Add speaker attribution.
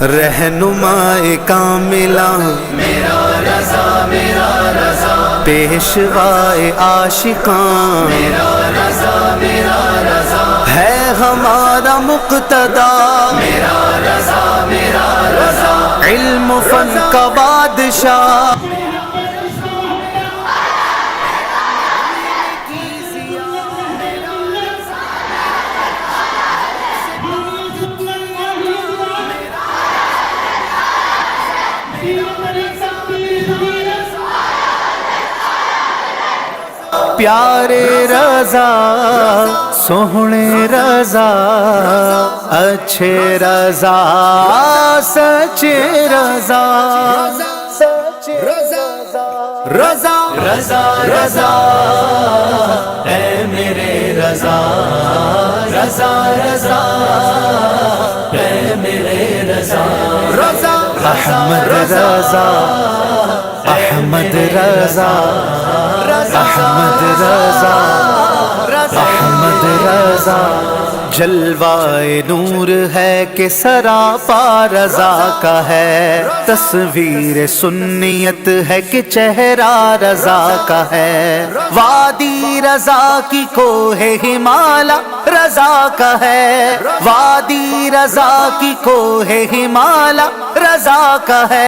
Speaker 1: رہنمائے کاملہ
Speaker 2: میرا رضا
Speaker 1: پیشوائے عاشقاں
Speaker 2: میرا رضا
Speaker 1: ہے ہمارا مقتدا
Speaker 2: میرا رضا
Speaker 1: علم و فن کا بادشاہ پیارے رضا سوہنے رضا اچھے رضا سچے رضا رضا
Speaker 2: رضا اے میرے رضا اے میرے رضا
Speaker 1: احمد رضا احمد رضا احمد رضا احمد رضا جلوائے نور ہے کہ سراپا رضا کا ہے تصویر سنیت ہے کہ چہرہ رضا کا ہے وادی رضا کی کوہ ہمالا رضا کا ہے وادی رضا کی کوہ ہمالا رضا کا ہے